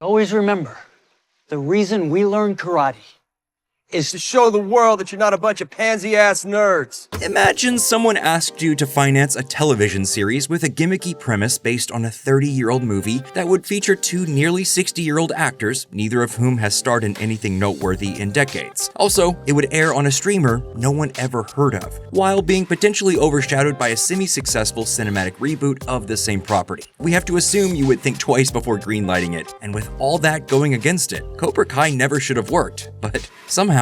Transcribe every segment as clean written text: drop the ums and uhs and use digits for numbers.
Always remember, the reason we learn karate is To show the world that you're not a bunch of pansy-ass nerds. Imagine someone asked you to finance a television series with a gimmicky premise based on a 30-year-old movie that would feature two nearly 60-year-old actors, neither of whom has starred in anything noteworthy in decades. Also, it would air on a streamer no one ever heard of, while being potentially overshadowed by a semi-successful cinematic reboot of the same property. We have to assume you would think twice before greenlighting it, and with all that going against it, Cobra Kai never should have worked, but somehow,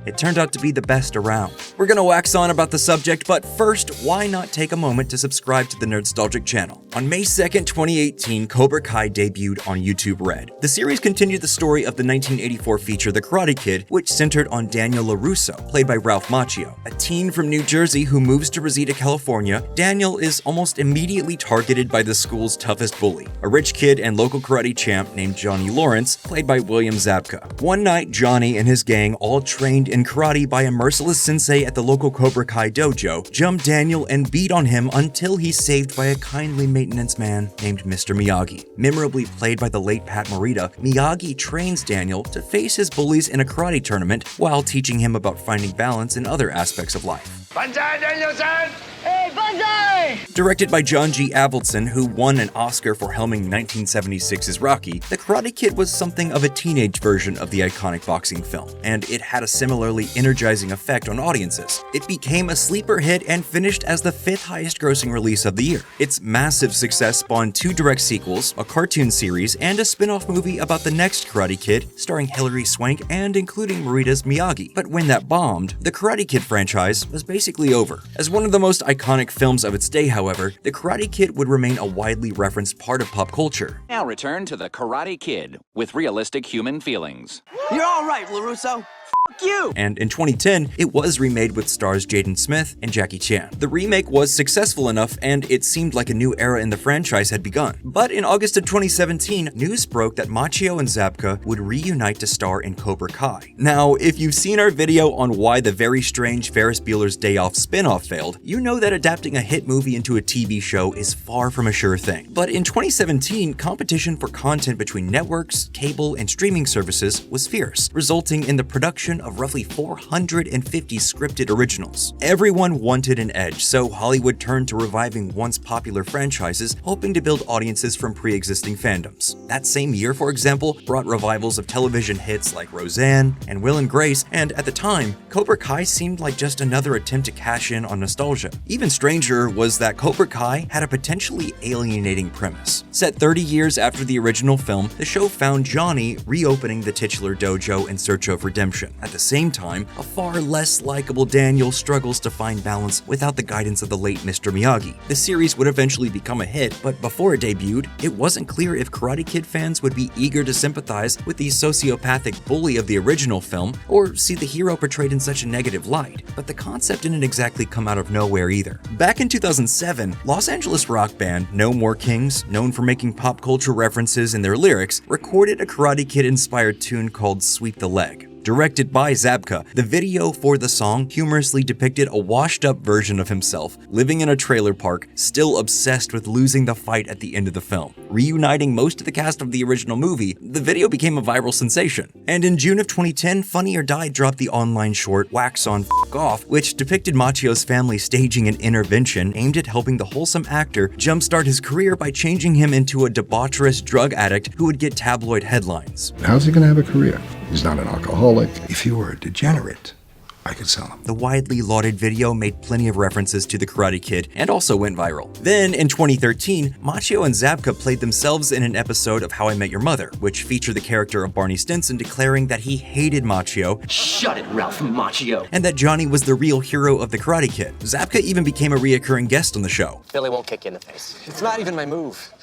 it turned out to be the best around. We're gonna wax on about the subject, but first, why not take a moment to subscribe to the Nerdstalgic channel? On May 2nd, 2018, Cobra Kai debuted on YouTube Red. The series continued the story of the 1984 feature The Karate Kid, which centered on Daniel LaRusso, played by Ralph Macchio. A teen from New Jersey who moves to Reseda, California, Daniel is almost immediately targeted by the school's toughest bully, a rich kid and local karate champ named Johnny Lawrence, played by William Zabka. One night, Johnny and his gang, all trained in karate by a merciless sensei at the local Cobra Kai dojo, jump Daniel and beat on him until he's saved by a kindly maintenance man named Mr. Miyagi. Memorably played by the late Pat Morita, Miyagi trains Daniel to face his bullies in a karate tournament while teaching him about finding balance in other aspects of life. Banzai, Daniel-san! Hey, Banzai! Directed by John G. Avildsen, who won an Oscar for helming 1976's Rocky, The Karate Kid was something of a teenage version of the iconic boxing film, and it had a similarly energizing effect on audiences. It became a sleeper hit and finished as the 5th highest grossing release of the year. Its massive success spawned 2 direct sequels, a cartoon series, and a spin-off movie about the next Karate Kid, starring Hilary Swank and including Morita's Miyagi. But when that bombed, the Karate Kid franchise was basically over. As one of the most iconic films of its day, however, The Karate Kid would remain a widely referenced part of pop culture. Now return to The Karate Kid with realistic human feelings. You're all right, LaRusso. F*** you! And in 2010, it was remade with stars Jaden Smith and Jackie Chan. The remake was successful enough, and it seemed like a new era in the franchise had begun. But in August of 2017, news broke that Macchio and Zabka would reunite to star in Cobra Kai. Now, if you've seen our video on why the very strange Ferris Bueller's Day Off spin-off failed, you know that adapting a hit movie into a TV show is far from a sure thing. But in 2017, competition for content between networks, cable, and streaming services was fierce, resulting in the production of roughly 450 scripted originals. Everyone wanted an edge, so Hollywood turned to reviving once popular franchises, hoping to build audiences from pre-existing fandoms. That same year, for example, brought revivals of television hits like Roseanne and Will and Grace, and at the time, Cobra Kai seemed like just another attempt to cash in on nostalgia. Even stranger was that Cobra Kai had a potentially alienating premise. Set 30 years after the original film, the show found Johnny reopening the titular dojo in search of redemption. At the same time, a far less likable Daniel struggles to find balance without the guidance of the late Mr. Miyagi. The series would eventually become a hit, but before it debuted, it wasn't clear if Karate Kid fans would be eager to sympathize with the sociopathic bully of the original film or see the hero portrayed in such a negative light. But the concept didn't exactly come out of nowhere either. Back in 2007, Los Angeles rock band No More Kings, known for making pop culture references in their lyrics, recorded a Karate Kid-inspired tune called Sweep the Leg. Directed by Zabka, the video for the song humorously depicted a washed-up version of himself living in a trailer park, still obsessed with losing the fight at the end of the film. Reuniting most of the cast of the original movie, the video became a viral sensation. And in June of 2010, Funny or Die dropped the online short Wax On F*** Off, which depicted Macchio's family staging an intervention aimed at helping the wholesome actor jumpstart his career by changing him into a debaucherous drug addict who would get tabloid headlines. How's he gonna have a career? He's not an alcoholic. If he were a degenerate, I could sell him. The widely lauded video made plenty of references to The Karate Kid and also went viral. Then, in 2013, Macchio and Zabka played themselves in an episode of How I Met Your Mother, which featured the character of Barney Stinson declaring that he hated Macchio. Shut it, Ralph Macchio. And that Johnny was the real hero of The Karate Kid. Zabka even became a reoccurring guest on the show. Billy won't kick you in the face. It's not even my move.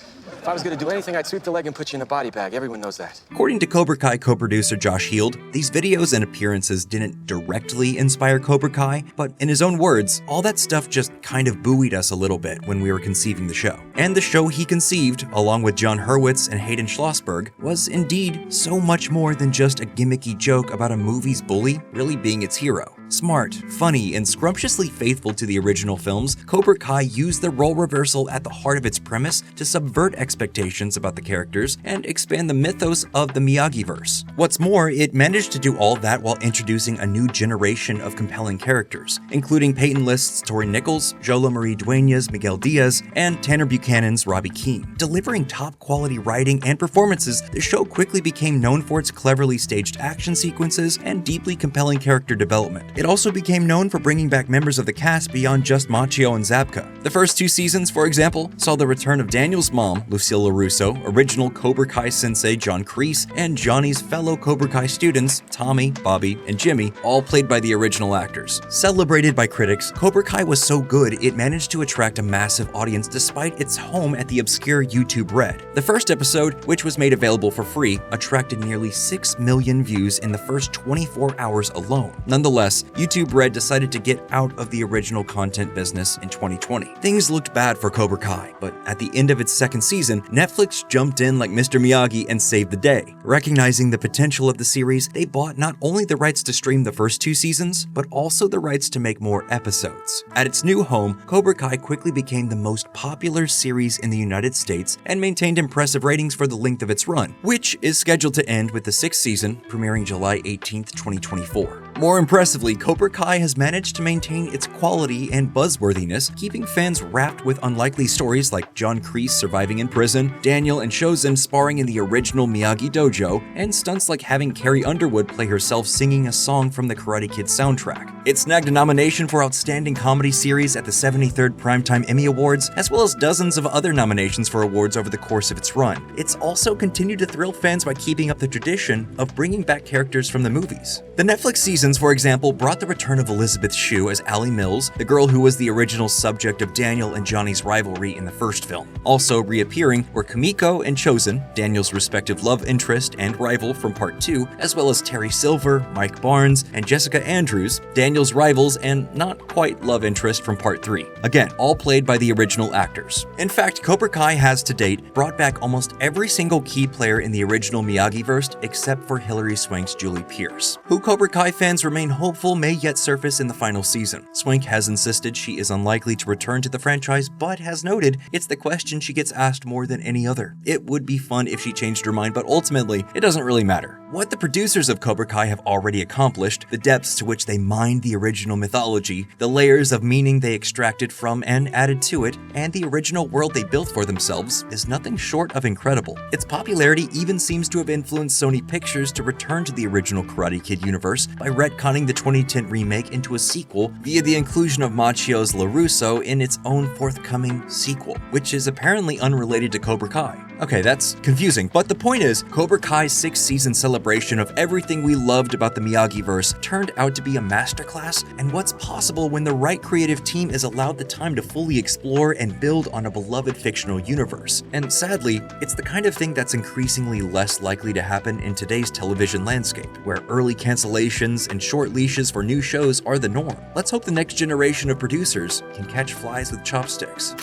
If I was gonna do anything, I'd sweep the leg and put you in a body bag. Everyone knows that. According to Cobra Kai co-producer Josh Heald, these videos and appearances didn't directly inspire Cobra Kai, but in his own words, all that stuff just kind of buoyed us a little bit when we were conceiving the show. And the show he conceived, along with John Hurwitz and Hayden Schlossberg, was indeed so much more than just a gimmicky joke about a movie's bully really being its hero. Smart, funny, and scrumptiously faithful to the original films, Cobra Kai used the role reversal at the heart of its premise to subvert expectations about the characters and expand the mythos of the Miyagi-verse. What's more, it managed to do all that while introducing a new generation of compelling characters, including Peyton List's Tori Nichols, Jola Marie Dueña's Miguel Diaz, and Tanner Buchanan's Robbie Keane. Delivering top-quality writing and performances, the show quickly became known for its cleverly staged action sequences and deeply compelling character development. It also became known for bringing back members of the cast beyond just Machio and Zabka. The first 2 seasons, for example, saw the return of Daniel's mom, Lucille LaRusso, original Cobra Kai sensei John Kreese, and Johnny's fellow Cobra Kai students, Tommy, Bobby, and Jimmy, all played by the original actors. Celebrated by critics, Cobra Kai was so good it managed to attract a massive audience despite its home at the obscure YouTube Red. The first episode, which was made available for free, attracted nearly 6 million views in the first 24 hours alone. Nonetheless, YouTube Red decided to get out of the original content business in 2020. Things looked bad for Cobra Kai, but at the end of its second season, Netflix jumped in like Mr. Miyagi and saved the day. Recognizing the potential of the series, they bought not only the rights to stream the first 2 seasons, but also the rights to make more episodes. At its new home, Cobra Kai quickly became the most popular series in the United States and maintained impressive ratings for the length of its run, which is scheduled to end with the 6th season premiering July 18th, 2024. More impressively, Cobra Kai has managed to maintain its quality and buzzworthiness, keeping fans wrapped with unlikely stories like John Kreese surviving in prison, Daniel and Chozen sparring in the original Miyagi Dojo, and stunts like having Carrie Underwood play herself singing a song from the Karate Kid soundtrack. It snagged a nomination for Outstanding Comedy Series at the 73rd Primetime Emmy Awards, as well as dozens of other nominations for awards over the course of its run. It's also continued to thrill fans by keeping up the tradition of bringing back characters from the movies. The Netflix seasons, for example, brought the return of Elizabeth Shue as Allie Mills, the girl who was the original subject of Daniel and Johnny's rivalry in the first film. Also reappearing were Kimiko and Chozen, Daniel's respective love interest and rival from Part 2, as well as Terry Silver, Mike Barnes, and Jessica Andrews, Daniel's rivals and not quite love interest from Part 3. Again, all played by the original actors. In fact, Cobra Kai has to date brought back almost every single key player in the original Miyagi-verse except for Hilary Swank's Julie Pierce, who Cobra Kai fans remain hopeful may yet surface in the final season. Swank has insisted she is unlikely to return to the franchise, but has noted it's the question she gets asked more than any other. It would be fun if she changed her mind, but ultimately, it doesn't really matter. What the producers of Cobra Kai have already accomplished, the depths to which they mined the original mythology, the layers of meaning they extracted from and added to it, and the original world they built for themselves is nothing short of incredible. Its popularity even seems to have influenced Sony Pictures to return to the original Karate Kid universe by retconning the 2010 remake into a sequel via the inclusion of Machio's LaRusso in its own forthcoming sequel, which is apparently unrelated to Cobra Kai. Okay, that's confusing, but the point is, Cobra Kai's 6th season celebration of everything we loved about the Miyagi-verse turned out to be a masterclass and what's possible when the right creative team is allowed the time to fully explore and build on a beloved fictional universe. And sadly, it's the kind of thing that's increasingly less likely to happen in today's television landscape, where early cancellations and short leashes for new shows are the norm. Let's hope the next generation of producers can catch flies with chopsticks.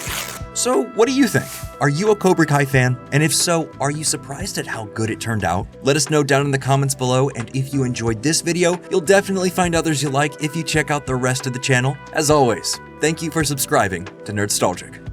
So, what do you think? Are you a Cobra Kai fan? And if so, are you surprised at how good it turned out? Let us know down in the comments below, and if you enjoyed this video, you'll definitely find others you like if you check out the rest of the channel. As always, thank you for subscribing to Nerdstalgic.